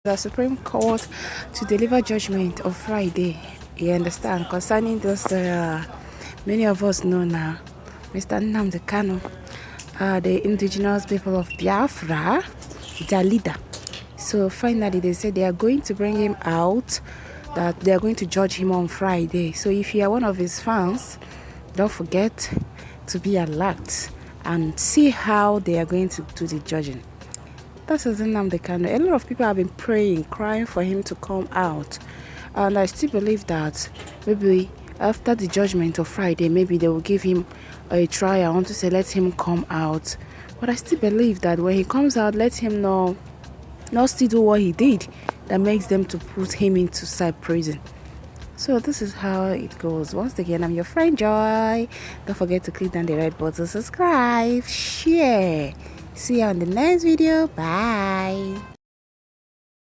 The Supreme Court to deliver judgment on Friday. You understand? Concerning this, many of us know now, Mr. Nnamdi Kanu, the indigenous people of Biafra, their leader. So finally, they said they are going to bring him out, that they are going to judge him on Friday. So if you are one of his fans, don't forget to be alert and see how they are going to do the judging. That is Nnamdi Kanu. A lot of people have been praying, crying for him to come out. And I still believe that maybe after the judgment of Friday, maybe they will give him a trial. I want to say let him come out. But I still believe that when he comes out, let him not still do what he did that makes them to put him into side prison. So this is how it goes. Once again, I'm your friend Joy. Don't forget to click on the red button, subscribe, share. See you on the next video. Bye.